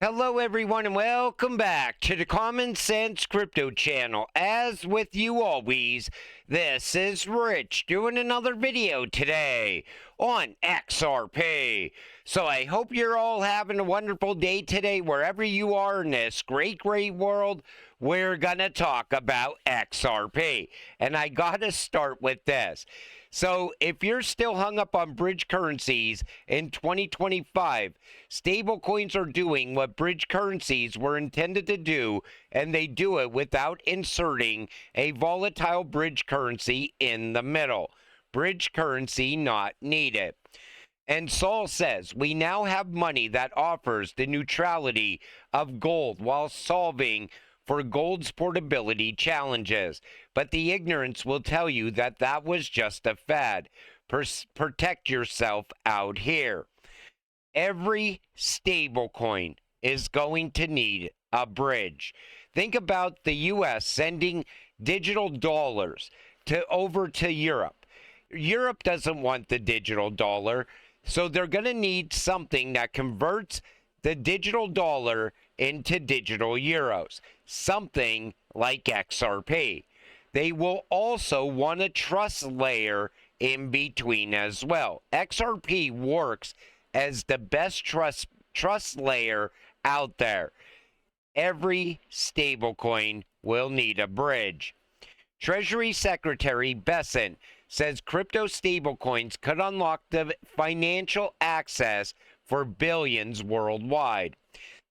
Hello everyone and welcome back to the Common Sense Crypto channel. As with you always, this is Rich doing another video today on XRP. So I hope you're all having a wonderful day today wherever you are in this great world. We're gonna talk about XRP. And I gotta start with this. So if you're still hung up on bridge currencies in 2025, stablecoins are doing what bridge currencies were intended to do, and they do it without inserting a volatile bridge currency in the middle. Bridge currency not needed. And Saul says, we now have money that offers the neutrality of gold while solving for gold's portability challenges. But the ignorance will tell you that that was just a fad. Protect yourself out here. Every stablecoin is going to need a bridge. Think about the U.S. sending digital dollars over to Europe. Europe doesn't want the digital dollar, so they're going to need something that converts the digital dollar into digital euros, something like XRP. They will also want a trust layer in between as well. XRP works as the best trust layer out there. Every stablecoin will need a bridge. Treasury Secretary Besant says crypto stablecoins could unlock the financial access for billions worldwide.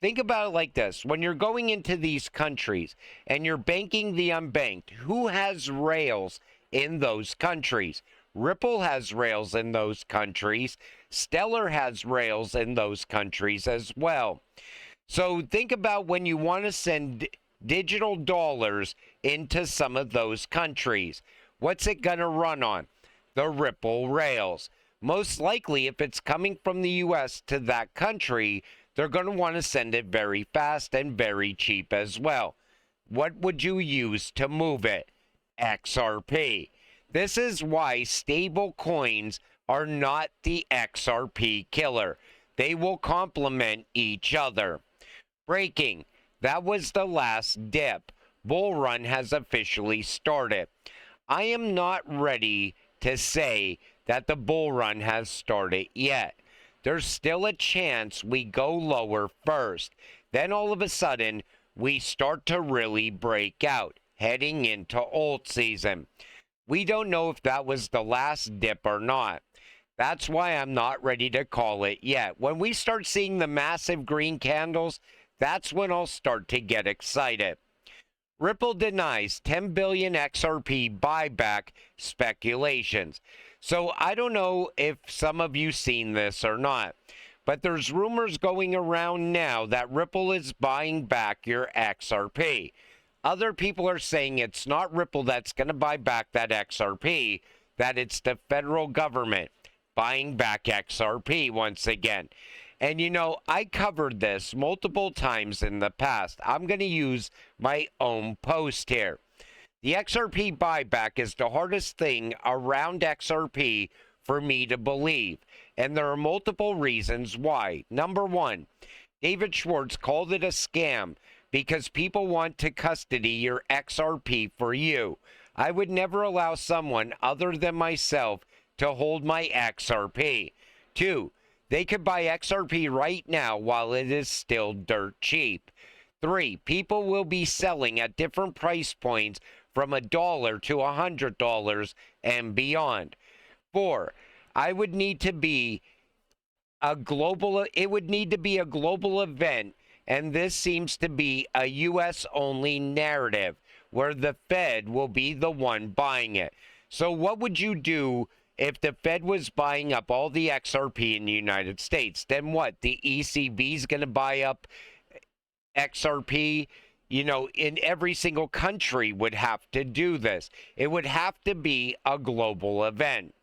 Think about it like this. When you're going into these countries and you're banking the unbanked, who has rails in those countries? Ripple has rails in those countries. Stellar has rails in those countries as well. So think about when you want to send digital dollars into some of those countries. What's it going to run on? The Ripple rails. Most likely, if it's coming from the U.S. to that country, they're going to want to send it very fast and very cheap as well. What would you use to move it? XRP. This is why stable coins are not the XRP killer. They will complement each other. Breaking. That was the last dip. Bull run has officially started. I am not ready to say that the bull run has started yet. There's still a chance we go lower first. Then all of a sudden, we start to really break out, heading into alt season. We don't know if that was the last dip or not. That's why I'm not ready to call it yet. When we start seeing the massive green candles, that's when I'll start to get excited. Ripple denies 10 billion XRP buyback speculations. So I don't know if some of you seen this or not, but there's rumors going around now that Ripple is buying back your XRP. Other people are saying it's not Ripple that's going to buy back that XRP, that it's the federal government buying back XRP once again. And you know, I covered this multiple times in the past. I'm going to use my own post here. The XRP buyback is the hardest thing around XRP for me to believe. And there are multiple reasons why. Number one, David Schwartz called it a scam because people want to custody your XRP for you. I would never allow someone other than myself to hold my XRP. Two, they could buy XRP right now while it is still dirt cheap. Three, people will be selling at different price points from $1 to $100 and beyond. Four, it would need to be a global event, and this seems to be a US only narrative where the Fed will be the one buying it. So what would you do if the Fed was buying up all the XRP in the United States? Then what? The ECB is going to buy up XRP? You know, in every single country would have to do this. It would have to be a global event.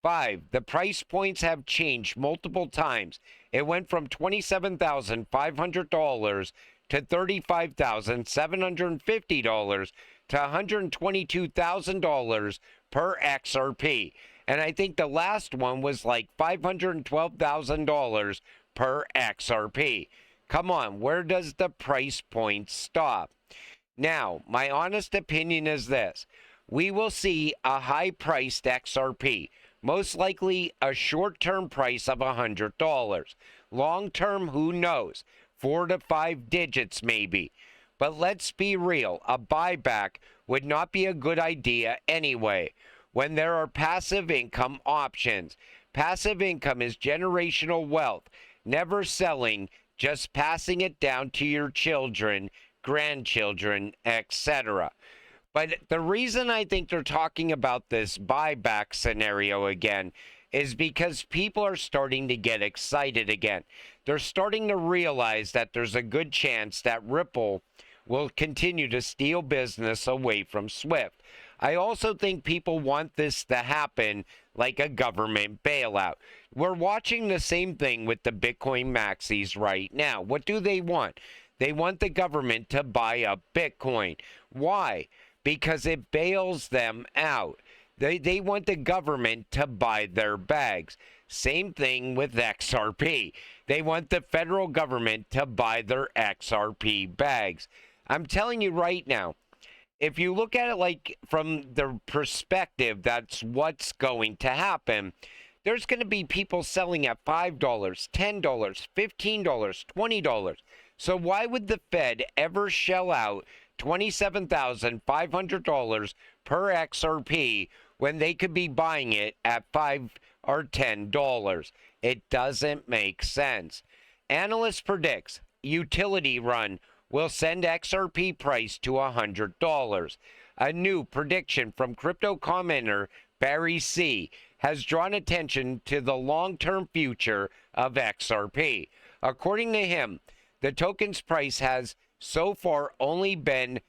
5, the price points have changed multiple times. It went from $27,500 to $35,750 to $122,000 per XRP. And I think the last one was like $512,000 per XRP. Come on, where does the price point stop? Now, my honest opinion is this. We will see a high-priced XRP, most likely a short-term price of $100. Long-term, who knows? 4 to 5 digits maybe. But let's be real, a buyback would not be a good idea anyway when there are passive income options. Passive income is generational wealth, never selling, just passing it down to your children, grandchildren, etc. But the reason I think they're talking about this buyback scenario again is because people are starting to get excited again. They're starting to realize that there's a good chance that Ripple will continue to steal business away from Swift. I also think people want this to happen like a government bailout. We're watching the same thing with the Bitcoin maxis right now. What do they want? They want the government to buy up Bitcoin. Why? Because it bails them out. They want the government to buy their bags. Same thing with XRP. They want the federal government to buy their XRP bags. I'm telling you right now, if you look at it like from the perspective that's what's going to happen, there's going to be people selling at $5, $10, $15, $20. So why would the Fed ever shell out $27,500 per XRP when they could be buying it at $5 or $10? It doesn't make sense. Analyst predicts utility run will send XRP price to $100. A new prediction from crypto commenter Barry C. has drawn attention to the long-term future of XRP. According to him, the token's price has so far only been,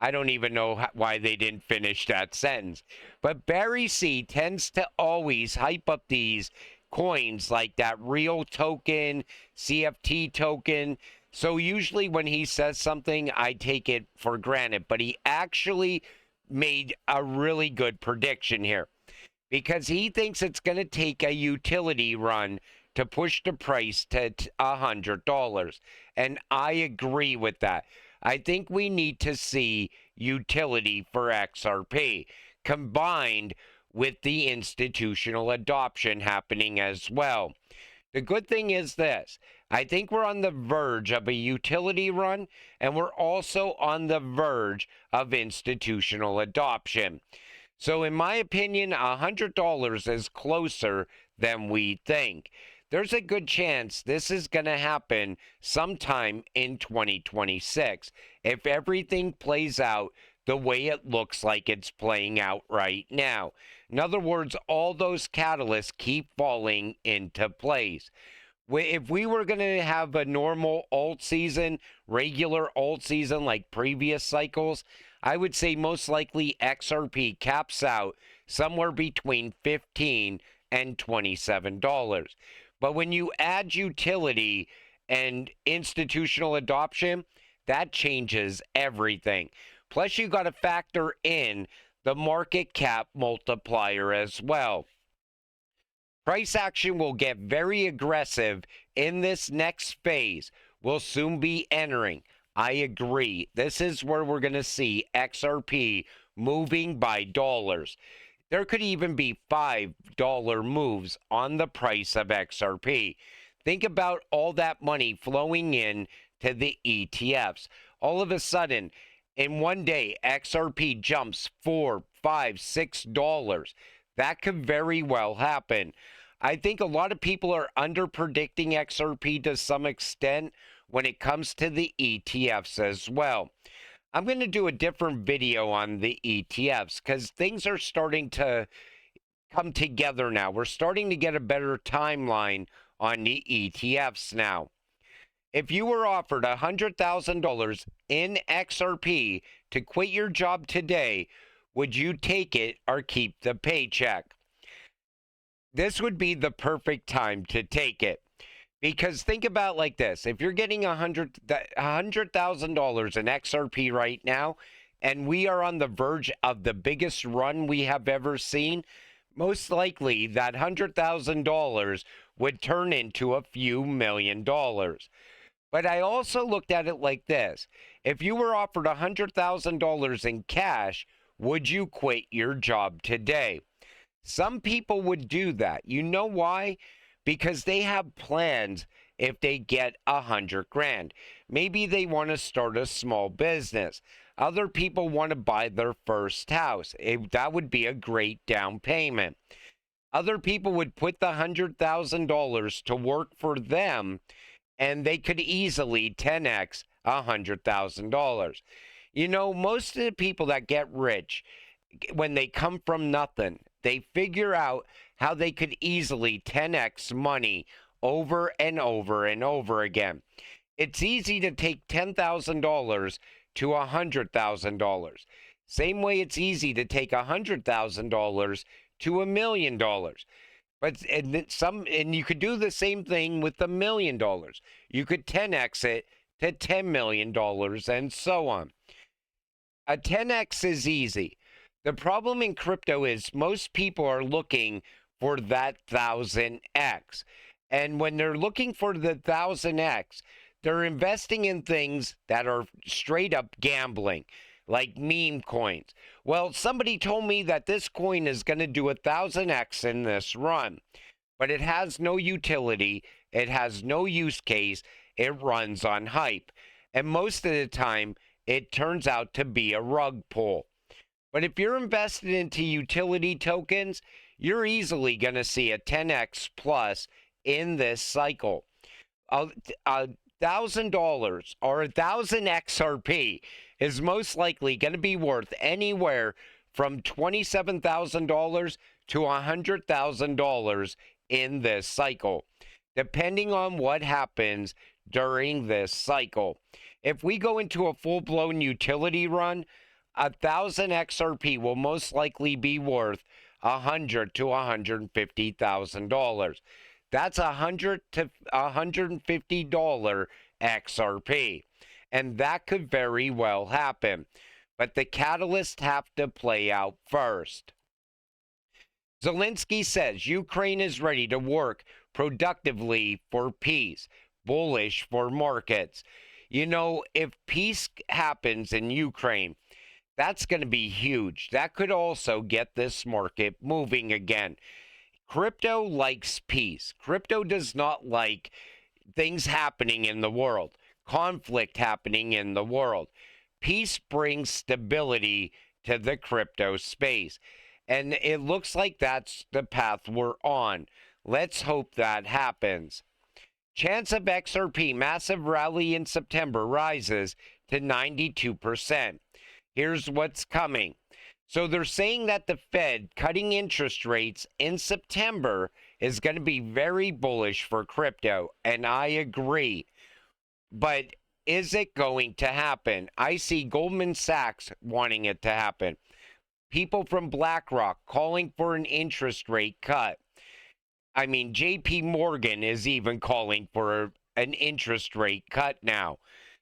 I don't even know why they didn't finish that sentence, but Barry C. tends to always hype up these coins like that real token, CFT token. So usually when he says something, I take it for granted, but he actually made a really good prediction here because he thinks it's going to take a utility run to push the price to $100. And I agree with that. I think we need to see utility for XRP combined with the institutional adoption happening as well. The good thing is this. I think we're on the verge of a utility run, and we're also on the verge of institutional adoption. So in my opinion, $100 is closer than we think. There's a good chance this is going to happen sometime in 2026 if everything plays out the way it looks like it's playing out right now. In other words, all those catalysts keep falling into place. If we were going to have a normal alt season, regular alt season like previous cycles, I would say most likely XRP caps out somewhere between $15 and $27. But when you add utility and institutional adoption, that changes everything. Plus, you got to factor in the market cap multiplier as well. Price action will get very aggressive in this next phase. We'll soon be entering. I agree. This is where we're going to see XRP moving by dollars. There could even be $5 moves on the price of XRP. Think about all that money flowing in to the ETFs. All of a sudden, in one day, XRP jumps $4, $5, $6. That could very well happen. I think a lot of people are under-predicting XRP to some extent when it comes to the ETFs as well. I'm going to do a different video on the ETFs because things are starting to come together now. We're starting to get a better timeline on the ETFs now. If you were offered $100,000 in XRP to quit your job today, would you take it or keep the paycheck? This would be the perfect time to take it. Because think about like this. If you're getting $100,000 in XRP right now, and we are on the verge of the biggest run we have ever seen, most likely that $100,000 would turn into a few $1 million. But I also looked at it like this. If you were offered $100,000 in cash, would you quit your job today? Some people would do that. You know why? Because they have plans if they get 100 grand. Maybe they want to start a small business. Other people want to buy their first house. That would be a great down payment. Other people would put the $100,000 to work for them, and they could easily 10x $100,000. You know, most of the people that get rich, when they come from nothing, they figure out how they could easily 10x money over and over and over again. It's easy to take $10,000 to $100,000. Same way it's easy to take $100,000 to $1 million. But and you could do the same thing with $1 million. You could 10x it to $10 million and so on. A 10x is easy. The problem in crypto is most people are looking for that 1000x. And when they're looking for the 1000x, they're investing in things that are straight up gambling, like meme coins. Well, somebody told me that this coin is going to do 1000x in this run, but it has no utility. It has no use case. It runs on hype. And most of the time, it turns out to be a rug pull. But if you're invested into utility tokens, you're easily going to see a 10x plus in this cycle. $1,000 or 1,000 XRP is most likely going to be worth anywhere from $27,000 to $100,000 in this cycle, depending on what happens during this cycle. If we go into a full-blown utility run, 1,000 XRP will most likely be worth $100,000 to $150,000. That's $100 to $150 XRP, and that could very well happen. But the catalysts have to play out first. Zelensky says Ukraine is ready to work productively for peace, bullish for markets. You know, if peace happens in Ukraine, that's going to be huge. That could also get this market moving again. Crypto likes peace. Crypto does not like things happening in the world, conflict happening in the world. Peace brings stability to the crypto space. And it looks like that's the path we're on. Let's hope that happens. Chance of XRP massive rally in September rises to 92%. Here's what's coming. So they're saying that the Fed cutting interest rates in September is going to be very bullish for crypto, and I agree. But is it going to happen? I see Goldman Sachs wanting it to happen. People from BlackRock calling for an interest rate cut. I mean, JP Morgan is even calling for an interest rate cut now.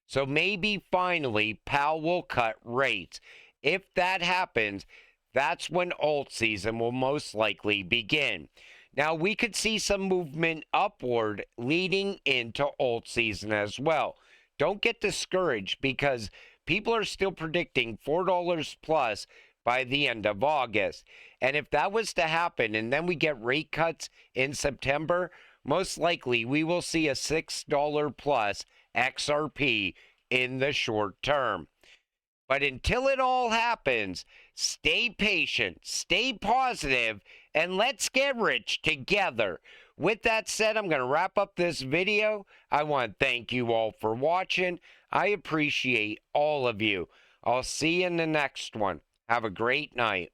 So maybe finally Powell will cut rates. If that happens, that's when alt season will most likely begin. Now, we could see some movement upward leading into alt season as well. Don't get discouraged because people are still predicting $4 plus by the end of August. And if that was to happen and then we get rate cuts in September, most likely we will see a $6 plus XRP in the short term. But until it all happens, stay patient, stay positive, and let's get rich together. With that said, I'm going to wrap up this video. I want to thank you all for watching. I appreciate all of you. I'll see you in the next one. Have a great night.